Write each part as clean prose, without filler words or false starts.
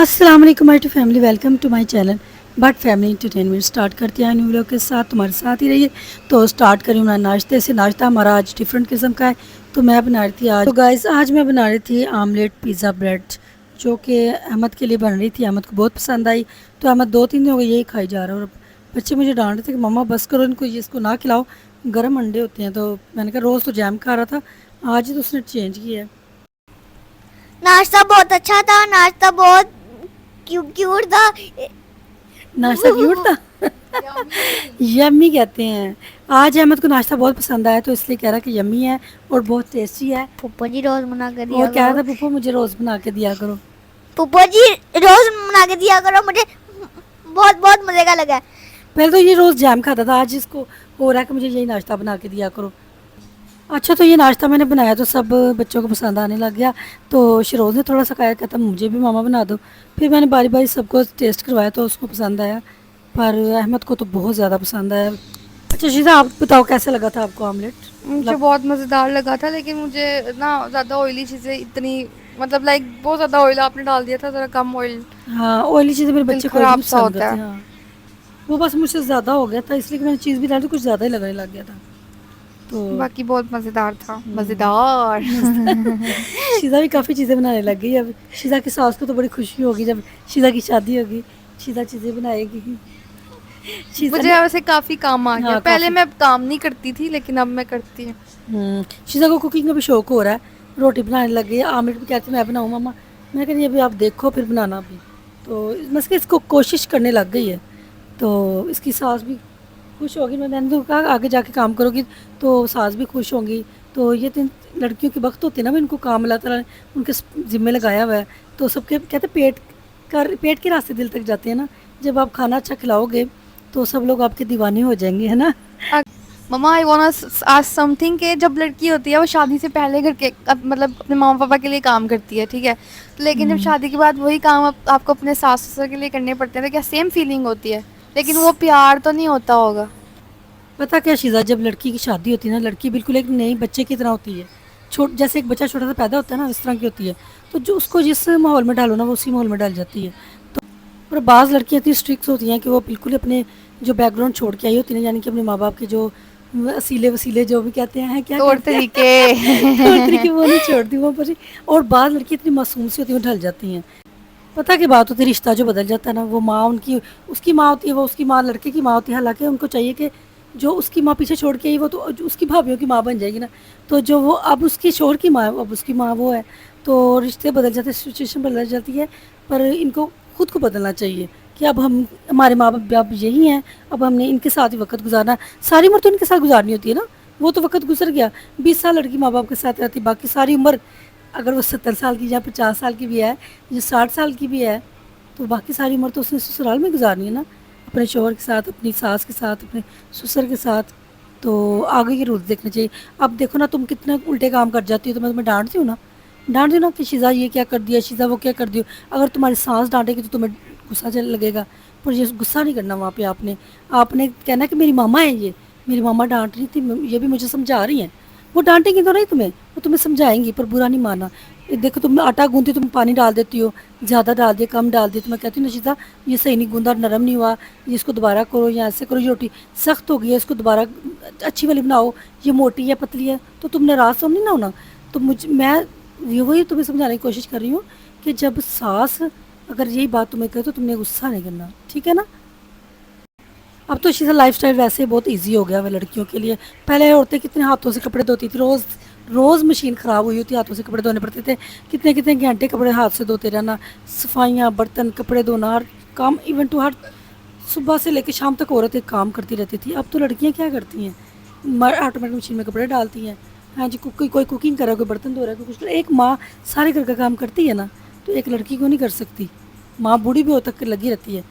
अस्सलाम वालेकुम my family, welcome to my channel Butt family entertainment. Start करते हैं न्यू व्लॉग के साथ, तुम्हारे साथ ही रहिए। तो स्टार्ट करी हूँ नाश्ते से। नाश्ता हमारा आज डिफरेंट किस्म का है, तो मैं बना रही थी आज, तो गाइस आज मैं बना रही थी आमलेट पिज़्ज़ा ब्रेड, जो कि अहमद के लिए बन रही थी। अहमद को बहुत पसंद आई, तो अहमद 2-3 दिन हो गए यही खाई जा रहा है। और बच्चे मुझे डांट रहे थे कि मम्मा बस करो, इनको ये इसको ना खिलाओ, गर्म अंडे होते हैं। तो मैंने कहा रोज़ तो जैम खा रहा था, आज ही तो उसने चेंज किया है। नाश्ता बहुत अच्छा था, नाश्ता बहुत क्यूट था। नाश्ता क्यूट था। यम्मी कहते हैं। आज अहमद को नाश्ता बहुत पसंद आया, तो इसलिए कह रहा कि यम्मी है और बहुत टेस्टी है। पप्पू जी रोज बना के दिया और कह रहा था करो। पप्पू मुझे रोज़ बना के दिया करो। पप्पू जी रोज बना के दिया करो, मुझे बहुत बहुत मजे का लगा। पहले तो ये रोज़ जैम खाता था, आज इसको हो रहा है कि मुझे यही नाश्ता बना के दिया करो। अच्छा, तो ये नाश्ता मैंने बनाया तो सब बच्चों को पसंद आने लग गया। तो शिरोज़ ने थोड़ा सा खाया, कहता मुझे भी मामा बना दो। फिर मैंने बारी बारी सबको टेस्ट करवाया, तो उसको पसंद आया, पर अहमद को तो बहुत ज़्यादा पसंद आया। अच्छा शीज़ा, आप बताओ कैसे लगा था आपको आमलेट? मुझे बहुत मज़ेदार लगा था, लेकिन मुझे ना ज़्यादा ऑयली चीज़ें इतनी मतलब लाइक बहुत ज़्यादा ऑयल आपने डाल दिया था, ज़रा कम ऑयल। हाँ, ऑयली चीज़ें मेरे दिल बच्चे को खराब नहीं सा पसंद होता करते है। हैं। हाँ, वो बस मुझसे ज़्यादा हो गया था, इसलिए कि मैंने चीज़ भी डाली, कुछ ज़्यादा ही लगने लग गया था। तो बाकी बहुत मज़ेदार था, मज़ेदार। शीज़ा भी काफ़ी चीज़ें बनाने लग गई। अब शीज़ा की सास को तो बड़ी खुशी होगी जब शीज़ा की शादी होगी, शीज़ा चीज़ें बनाएगी। शीज़ा मुझे ने वैसे काफ़ी काम आ गया। हाँ, पहले काफ़ी। मैं काम नहीं करती थी, लेकिन अब मैं करती हूँ। शीज़ा को कुकिंग का भी शौक हो रहा है, रोटी बनाने लग गई है। आमलेट भी कहती मैं बनाऊँ मम्मा, मैं कह रही अभी आप देखो फिर बनाना भी। तो बस कि इसको कोशिश करने लग गई है, तो इसकी सास भी खुश होगी। मैंने तो कहा आगे जाके काम करोगी तो सास भी खुश होंगी। तो ये तीन लड़कियों के वक्त होते हैं ना, इनको काम अल्लाह ताला ने उनके ज़िम्मे लगाया हुआ है। तो सबके कहते पेट के रास्ते दिल तक जाते हैं ना। जब आप खाना अच्छा खिलाओगे तो सब लोग आपके दीवाने हो जाएंगे, है ना। Mama I want to ask something कि जब लड़की होती है वो शादी से पहले घर के मतलब अपने मामा पापा के लिए काम करती है, ठीक है, तो लेकिन जब शादी के बाद वही काम आपको अपने सास ससुर के लिए करने पड़ते हैं, तो क्या सेम फीलिंग होती है? लेकिन वो प्यार तो नहीं होता होगा। पता क्या शीज़ा, जब लड़की की शादी होती है ना, लड़की बिल्कुल एक नई बच्चे की तरह होती है। जैसे एक बच्चा छोटा सा पैदा होता है ना, इस तरह की होती है। तो जो उसको जिस माहौल में डालो ना, वो उसी माहौल में डाल जाती है। तो और बाज़ लड़कियाँ इतनी स्ट्रिक्ट होती हैं कि वो बिल्कुल अपने जो बैकग्राउंड छोड़ के आई होती है ना, यानी कि अपने माँ बाप के जो असीले वसीले जो भी कहते हैं, क्या तौर कहते हैं तरीके। तौर तरीके, वो नहीं छोड़ती वो पर। और बाज़ लड़की इतनी मासूम सी होती है, वो ढल जाती हैं। पता की बात होती है, रिश्ता जो बदल जाता है ना, वो माँ उनकी उसकी माँ होती है, वो उसकी माँ लड़के की माँ होती है। हालांकि उनको चाहिए कि जो उसकी माँ पीछे छोड़ के आई वो तो जो उसकी भाभीियों की माँ बन जाएगी ना। तो जो वो अब उसकी शोहर की माँ है, अब उसकी माँ वो है। तो रिश्ते बदल जाते हैं, सिचुएशन बदल जाती है। पर इनको खुद को बदलना चाहिए कि अब हम हमारे माँ बाप यही हैं, अब हमने इनके साथ ही वक्त गुजारना। सारी उम्र तो इनके साथ गुजारनी होती है ना। वो तो वक्त गुजर गया, 20 साल लड़की माँ बाप के साथ रहती, बाकी सारी उम्र अगर वो 70 साल की या 50 साल की भी है या 60 साल की भी है, तो बाकी सारी उम्र तो उसने ससुराल में गुजारनी है ना, अपने शोहर के साथ, अपनी सास के साथ, अपने ससुर के साथ। तो आगे के रूल्स देखने चाहिए। अब देखो ना, तुम कितने उल्टे काम कर जाती हो, तो मैं तुम्हें डांटती हूँ ना, डांट दी ना कि शीज़ा ये क्या कर दिया, शीज़ा वो क्या कर दियो। अगर तुम्हारी सास डांटेगी तो तुम्हें गुस्सा चल लगेगा, पर ये गुस्सा नहीं करना वहाँ पे। आपने आपने कहना कि मेरी मामा है, ये मेरी मामा डांट रही थी, ये भी मुझे समझा रही हैं। वो डांटेंगी तो नहीं तुम्हें, वो तुम्हें समझाएंगी, पर बुरा नहीं माना। देखो तुम आटा गूंदती, तुम पानी डाल देती हो, ज़्यादा डाल दिया, कम डाल दिया, तो मैं कहती हूँ नशीदा ये सही नहीं गूंदा, नरम नहीं हुआ, ये इसको दोबारा करो, या ऐसे करो, ये रोटी सख्त हो गई है, इसको दोबारा अच्छी वाली बनाओ, ये मोटी है पतली है। तो तुम नाराज़ तो नहीं ना होना। तो मैं ये वही तुम्हें समझाने की कोशिश कर रही हूँ कि जब सास अगर यही बात तुम्हें कहे तो तुमने गुस्सा नहीं करना, ठीक है ना। अब तो शीज़ा लाइफस्टाइल वैसे बहुत इजी हो गया है लड़कियों के लिए। पहले औरतें कितने हाथों से कपड़े धोती थी, रोज़ रोज़ मशीन ख़राब हुई होती, हाथों से कपड़े धोने पड़ते थे, कितने कितने घंटे कपड़े हाथ से धोते रहना, सफाइयाँ, बर्तन, कपड़े धोना, हर काम, इवन टू हर सुबह से लेकर शाम तक औरतें काम करती रहती थी। अब तो लड़कियाँ क्या करती हैं, ऑटोमेटिक मशीन में कपड़े डालती हैं। हाँ जी, कोई कुकिंग कर रहा है, कोई बर्तन धो रहा है, कोई कुछ। एक माँ सारे घर का काम करती है ना, तो एक लड़की क्यों नहीं कर सकती। माँ बूढ़ी भी हो तक लगी रहती है,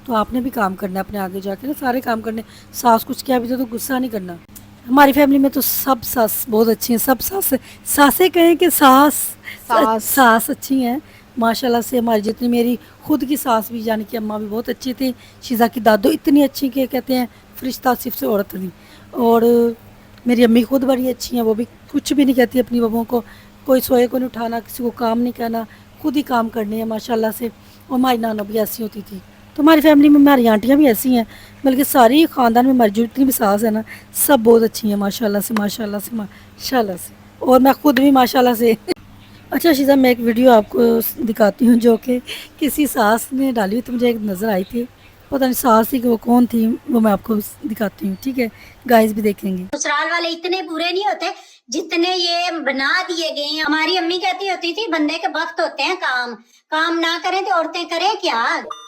तो आपने भी काम करना है अपने आगे जाके ना, सारे काम करने। सास कुछ क्या भी तो गुस्सा नहीं करना। हमारी फैमिली में तो सब सास बहुत अच्छी हैं, सब सासें कहें कि सास अच्छी हैं माशाल्लाह से। हमारी जितनी, मेरी खुद की सास भी यानी कि अम्मा भी बहुत अच्छी थी। शीज़ा की दादो इतनी अच्छी कि कहते हैं फरिश्ता सिर्फ से औरत थी। और मेरी अम्मी खुद बड़ी अच्छी हैं, वो भी कुछ भी नहीं कहती अपनी बहूओं को, कोई सोए को नहीं उठाना, किसी को काम नहीं कहना, खुद ही काम करने हैं माशाल्लाह से। और हमारी नाना भी ऐसी होती थी। तो हमारी फैमिली में हमारी आंटियाँ भी ऐसी हैं, बल्कि सारी ख़ानदान में हमारी जितनी भी सास है ना, सब बहुत अच्छी हैं माशाल्लाह से माशाल्लाह से माशाल्लाह से, और मैं खुद भी माशाल्लाह से। अच्छा शीज़ा, मैं एक वीडियो आपको दिखाती हूँ जो कि किसी सास ने डाली हुई, तो मुझे एक नज़र आई थी, पता नहीं सास थी कि वो कौन थी, वो मैं आपको दिखाती हूँ, ठीक है, गाइस भी देखेंगे। ससुराल वाले इतने बुरे नहीं होते जितने ये बना दिए गए हैं। हमारी अम्मी कहती होती थी बंदे के वक्त होते हैं काम, काम ना करें तो औरतें करें क्या।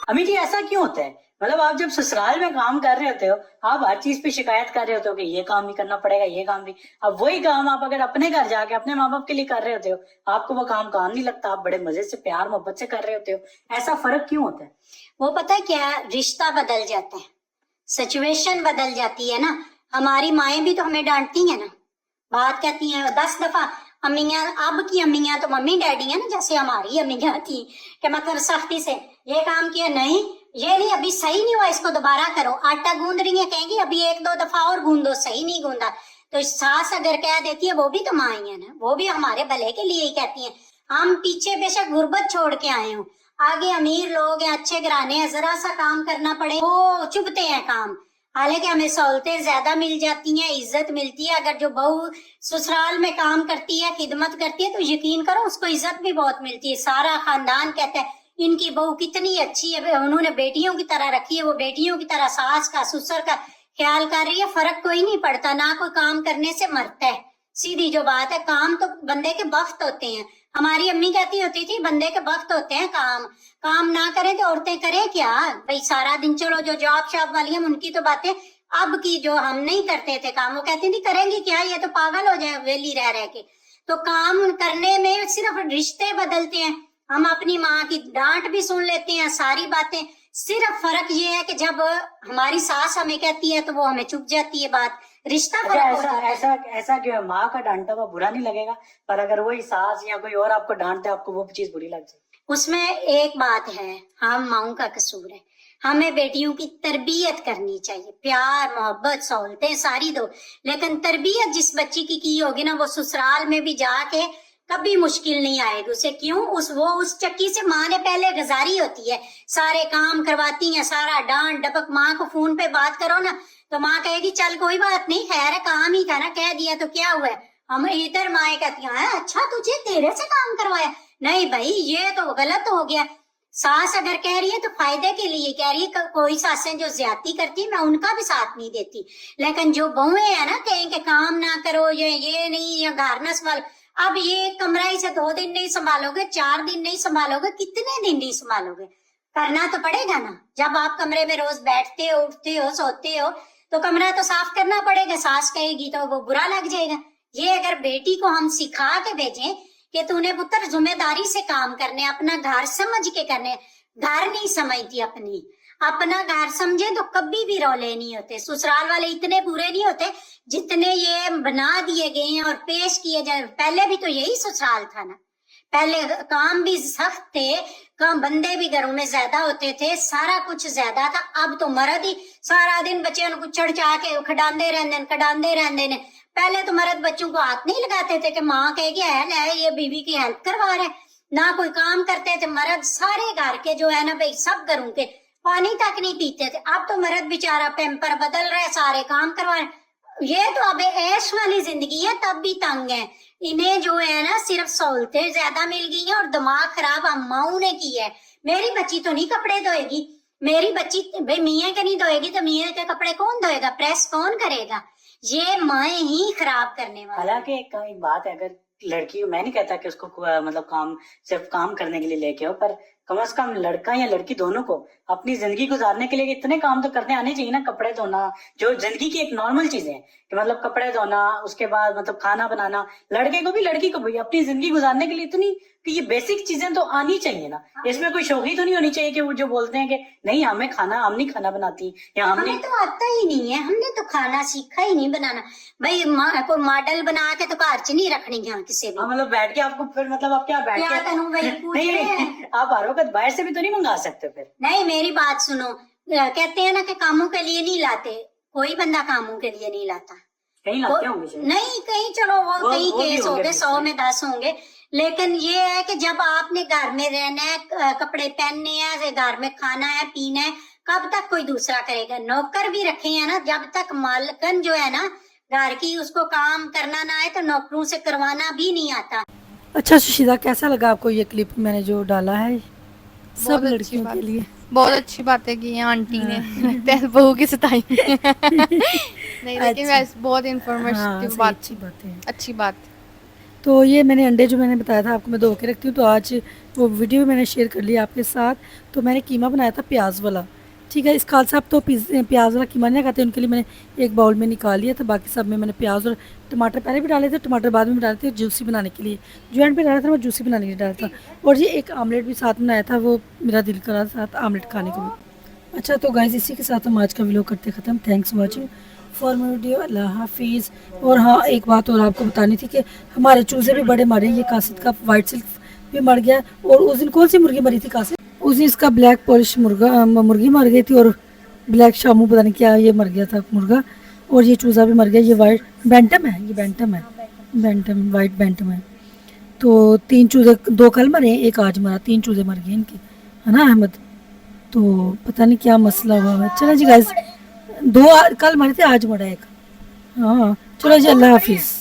अम्मी जी ऐसा क्यों होता है? मतलब आप जब ससुराल में काम कर रहे होते हो, आप हर चीज पे शिकायत कर रहे होते हो कि ये काम भी करना पड़ेगा, ये काम भी। अब वही काम आप अगर अपने घर जाके अपने माँ बाप के लिए कर रहे होते हो, आपको वो काम नहीं लगता, आप बड़े मजे से प्यार मोहब्बत से कर रहे होते हो। ऐसा फर्क क्यों होता है? वो पता है क्या, रिश्ता बदल जाता है, सिचुएशन बदल जाती है ना। हमारी माएं भी तो हमें डांटती हैं ना, बात कहती हैं 10 दफा। अम्मियां, अब की अम्मियां तो मम्मी डैडी है ना, जैसे हमारी अम्मियां थी कि मतलब सख्ती से ये काम किया, नहीं ये नहीं, अभी सही नहीं हुआ, इसको दोबारा करो। आटा गूंद रही है, कहेंगी अभी 1-2 दफा और गूंदो, सही नहीं गूंदा। तो सास अगर कह देती है, वो भी तो माँ ही है ना, वो भी हमारे भले के लिए ही कहती हैं। हम पीछे बेशक गुर्बत छोड़ के आए हों, आगे अमीर लोग हैं, अच्छे घराने हैं, जरा सा काम करना पड़े वो चुभते हैं काम। हालांकि हमें सहूलतें ज्यादा मिल जाती हैं, इज्जत मिलती है। अगर जो बहू ससुराल में काम करती है, खिदमत करती है, तो यकीन करो उसको इज्जत भी बहुत मिलती है। सारा खानदान कहता है इनकी बहू कितनी अच्छी है, उन्होंने बेटियों की तरह रखी है, वो बेटियों की तरह सास का ससुर का ख्याल कर रही है। फर्क कोई नहीं पड़ता, ना कोई काम करने से मरता है। सीधी जो बात है, काम तो बंदे के वक्त होते हैं। हमारी अम्मी कहती होती थी बंदे के वक्त होते हैं काम, काम ना करें तो औरतें करें क्या। भाई सारा दिन, चलो जो जॉब शॉप वाली हैं उनकी तो बातें, अब की जो हम नहीं करते थे काम, वो कहती थी करेंगी क्या, ये तो पागल हो जाए वेली रह के। तो काम करने में सिर्फ रिश्ते बदलते हैं, हम अपनी माँ की डांट भी सुन लेते हैं, सारी बातें। सिर्फ फर्क ये है कि जब हमारी सास हमें कहती है तो वो हमें चुप जाती है बात, रिश्ता अच्छा, फर्क ऐसा होता है। ऐसा ऐसा क्यों है? माँ का डांटा हुआ बुरा नहीं लगेगा, पर अगर वही सास या कोई और आपको डांटते आपको वो चीज बुरी लग जाए। उसमें एक बात है, हम माओं का कसूर है, हमें बेटियों की तरबियत करनी चाहिए, प्यार मोहब्बत सहूलतें सारी दो, लेकिन तरबियत जिस बच्ची की होगी ना, वो ससुराल में भी जाके कभी मुश्किल नहीं आएगी उसे। क्यों? उस चक्की से माँ ने पहले गुजारी होती है, सारे काम करवाती हैं, सारा डांट डपक। माँ को फोन पे बात करो ना तो माँ कहेगी चल कोई बात नहीं, खैर है, काम ही था ना, कह दिया तो क्या हुआ। हम इधर माए कहती हैं अच्छा तुझे तेरे से काम करवाया, नहीं भाई ये तो गलत हो गया। सास अगर कह रही है तो फायदे के लिए कह रही है। कोई सासें जो ज्यादती करती है मैं उनका भी साथ नहीं देती, लेकिन जो बहुएं है ना कहें कि काम ना करो, ये नहीं, या घर न संभालो। अब ये कमरा ही से 2 दिन नहीं संभालोगे, 4 दिन नहीं संभालोगे, कितने दिन नहीं संभालोगे, करना तो पड़ेगा ना। जब आप कमरे में रोज बैठते हो, उठते हो, सोते हो, तो कमरा तो साफ करना पड़ेगा। सास कहेगी तो वो बुरा लग जाएगा। ये अगर बेटी को हम सिखा के भेजें कि तूने पुत्र जिम्मेदारी से काम करने, अपना घर समझ के करने, घर नहीं समझती अपना घर समझे तो कभी भी रौले नहीं होते। ससुराल वाले इतने बुरे नहीं होते जितने ये बना दिए गए हैं और पेश किए जाए। पहले भी तो यही ससुराल था ना, पहले काम भी सख्त थे, काम बंदे भी घरों में ज्यादा होते थे, सारा कुछ ज्यादा था। अब तो मर्द ही सारा दिन बच्चों को चढ़ चाह के खडांदे रहंदे ने। पहले तो मर्द बच्चों को हाथ नहीं लगाते थे कि माँ कहेगी है ये बीवी की हेल्प करवा रहे, ना कोई काम करते थे। मर्द सारे घर के जो है ना भाई, सब घरों के पानी तक नहीं पीते थे। अब तो मर्द बेचारा पैम्पर बदल रहे, सारे काम करवा रहे। ये तो अब ऐश वाली जिंदगी है, तब भी तंग है। इन्हें जो है ना सिर्फ सहूलतें ज्यादा मिल गई हैं और दिमाग खराब अम्माओं ने की है। मेरी बच्ची तो नहीं कपड़े धोएगी, मेरी बच्ची भाई मियाँ के नहीं धोएगी तो मियाँ के कपड़े कौन धोएगा, प्रेस कौन करेगा। ये माएं ही खराब करने वाली। हालांकि एक बात है, अगर लड़की, मैं नहीं कहता कि उसको मतलब काम सिर्फ काम करने के लिए लेके आओ, पर कम से कम लड़का या लड़की दोनों को अपनी जिंदगी गुजारने के लिए इतने काम तो करने आने चाहिए ना। कपड़े धोना जो जिंदगी की एक नॉर्मल चीज है कि मतलब कपड़े धोना, उसके बाद मतलब खाना बनाना, लड़के को भी लड़की को भी अपनी जिंदगी गुजारने के लिए इतनी कि ये बेसिक चीजें तो आनी चाहिए ना। इसमें कोई शौकी तो नहीं होनी चाहिए कि वो जो बोलते हैं कि नहीं हम नहीं खाना बनाती या हमें तो आता ही नहीं है, हमने तो खाना सीखा ही नहीं बनाना। भाई कोई मॉडल बना के तो घर च नहीं रखनी यहाँ किसी भी। मतलब बैठ के आपको फिर मतलब आप क्या बैठ क्या के करूं भाई, पूछ रहे हैं। आप हर वक्त बाहर से भी तो नहीं मंगा सकते फिर। नहीं मेरी बात सुनो, कहते हैं ना कि कामों के लिए नहीं लाते, कोई बंदा कामों के लिए नहीं लाता। कहीं लाते होंगे शायद। नहीं कहीं, चलो वो कहीं केस हो गए, 100 में 10 होंगे, लेकिन ये है कि जब आपने घर में रहना है, कपड़े पहनने हैं, घर में खाना है पीना है, कब तक कोई दूसरा करेगा? नौकर भी रखे हैं ना, जब तक मालकन जो है ना घर की उसको काम करना ना आए तो नौकरों से करवाना भी नहीं आता। अच्छा सुशीला, कैसा लगा आपको ये क्लिप मैंने जो डाला है सब बहुत अच्छी लड़कियों बात के लिए? बहुत अच्छी बातें की हैं आंटी ने लगता है बहू की सताई नहीं, लेकिन अच्छा। वैसे बहुत हाँ, इन्फॉर्मेटिव सही, बात अच्छी बात है। अच्छी बात। तो ये मैंने अंडे जो मैंने बताया था आपको मैं धो के रखती हूँ, तो आज वो वीडियो भी मैंने शेयर कर लिया आपके साथ। तो मैंने कीमा बनाया था प्याज वाला, ठीक है। इस खाल साहब तो प्याज वाला कीमा नहीं खाते, उनके लिए मैंने एक बाउल में निकाल लिया था। बाकी सब में मैंने प्याज और टमाटर पहले भी डाले थे, टमाटर बाद में भी डाले थे जूसी बनाने के लिए। जो एंड पे डाला था वो जूसी बनाने के लिए डाला था। और ये एक आमलेट भी साथ बनाया था, वो मेरा दिल करा साथ आमलेट खाने को भी। अच्छा तो गाइस इसी के साथ हम आज का व्लॉग करते ख़त्म। Thanks watching for my video, Allah हाफिज़। और हाँ, एक बात और आपको बतानी थी कि हमारे चूज़े भी बड़े मरे। ये कासिद का वाइट सिल्क भी मर गया। और उस दिन कौन सी मुर्गी मरी थी कासिद? उस दिन इसका ब्लैक पॉलिश मुर्गी मर गई थी, और ब्लैक शामू पता नहीं क्या ये मर गया था मुर्गा। और ये चूज़ा भी मर गया। ये वाइट बैंटम है, ये बैंटम है, बैंटम वाइट बैंटम है। तो 3 चूज़े, 2 कल मरे, एक आज मरा, 3 चूज़े मर गए इनके, है ना अहमद? तो पता नहीं क्या मसला हुआ है। चलो जी गाइस, 2 कल मरे थे, आज मरा एक। हाँ चलो जी, अल्लाह हाफिज़।